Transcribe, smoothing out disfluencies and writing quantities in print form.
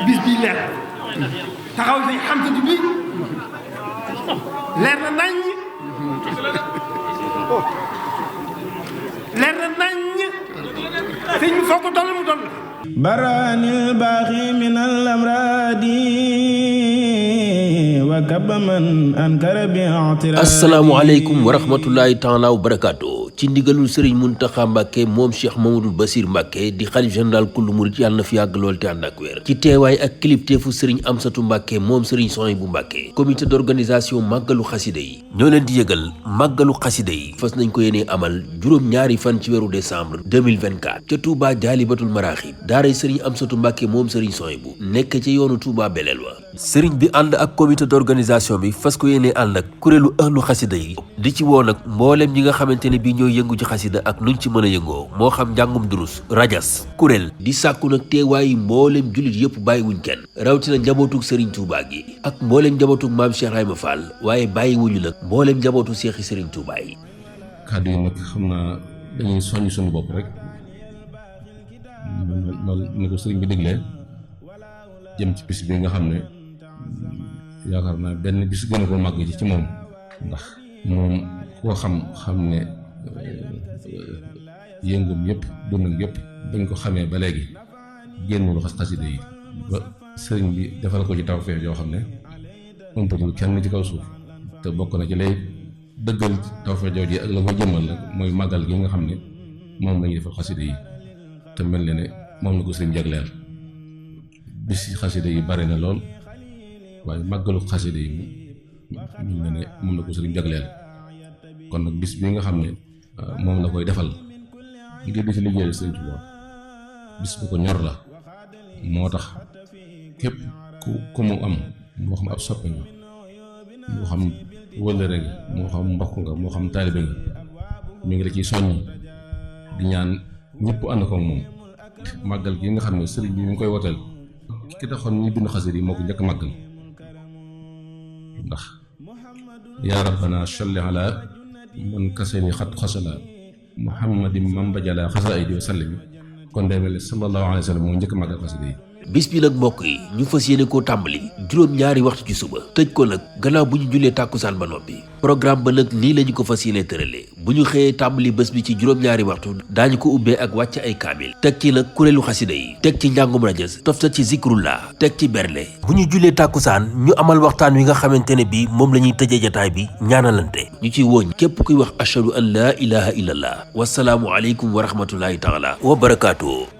bis bii leer taxaw si xamsatu bi leer na naññ leer na naññ sëñ bi foo ko toll mu toll baraanil baaxi min al amraadi wa kabba man ankara bi i'tiraadi. asalaamaaleykum wa rahmatullahi taala wa barakaatu. ci ndigalul Serigne Mountakha Mbacké moom Cheikh Mamadou Bassir Mbacké di xalif général kullu murit yàlla na fi yàgg lool te ànd ak wér ci teewaay ak kilifteefu Serigne Amsatou Mbacké moom Serigne Souhaïbou Mbacké comité d'organisation màggalu xasida yi ñoo leen di yëgal màggalu xasida yi fas nañ ko yéenee amal juróom-ñaari fan ci weeru décembre 2024 ca Touba Jaalibatul Maraaxib daaray Serigne Amsatou Mbacké moom Serigne Souhaïbou nekk ci yoonu Touba Belel wa Serigne bi ànd ak comité d'organisation bi fas ko yéenee ànd ak kuréelu ahlu xasida yi di ci woo nag mboolem ñi nga xamante ne bii ñooy yëngu ci xasida ak nuñ ci mën a yëngoo moo xam njàngum durus rajas kuréel di sàkku nag teewaayi mboolem jullit yëpp bàyyiwuñ kenn rawatina njabootug Serigne Touba gi ak mboolem njabootug maam Cheikh Ibrahima Fall waaye bàyyiwuñu nag mboolem njabootu Cheikh Serigne Touba yi. kàddu yi nag xam naa dañuy soññ suñu bopp rek loolu ni ko sëriñ bi déglee jëm ci bis bi nga xam ne yaakaar naa benn bis gën a ko màgg ci moom ndax moom koo xam ne yëngum yëpp dundam yëpp dañ ko xamee ba léegi génnul xasida yi ba sëriñ bi defal ko ci tawfeex yoo xam ne ëmpatul kenn ci kaw suuf te bokk na ci lay dëggal tawfeex jooju ji ak la ko jëmmal nag mooy màggal gi nga xam ne moom lañuy defal xasida yi te mel ne moom la ko sëriñ jagleel bis xasida yi bari na lool waaye màggalu xasida yi mel ne moom la ko sëriñ jagleel kon nag bis bi nga xam ne moom la koy defal ngir di ci liggéeyal Sëriñ Tuubaa bis bu ko ñor la moo tax képp ku mu am moo xam ab soppe nga moo xam wëllëre nga moo xam mbokk nga moo xam taalibe nga mi ngi la ciy soññ di ñaan ñëpp ànd ko moom màggal gi nga xam ne sëriñ bi mi ngi koy woteel ki taxoon ñu bind xasida yi moo ko njëkk màggal ndax yaa rabbana salli ala man kasani xat xasala muhammadin man bajala xasaayidi wa sallim kon day mel ne sallallahu alayhi wa sallam moo njëkk màggal xasida yi. bis bi nag mbokk yi ñu fas yéene koo tàmbali juróom-ñaari waxtu ci suba tëj ko nag gannaaw bu ñu jullee tàkkusaan ba noppi programme ba nag nii la ñu ko fas yéene tëralee bu ñu xëyee tàmbali bés bi ci juróom-ñaari waxtu daañu ko ubbee ak wàcc ay kaamil teg ci nag kuréelu xasida yi teg ci njàngum rajas toftal ci zikrullah teg ci bernde bu ñu jullee tàkkusaan ñu amal waxtaan wi nga xamante ne bi moom la ñuy tëjee jataay bi ñaanalante ñu ciy wooñ képp kuy wax ashhadu an laa ilaha illallah wasalaamu aleykum wa rahmatullahi taala wa barakaatu.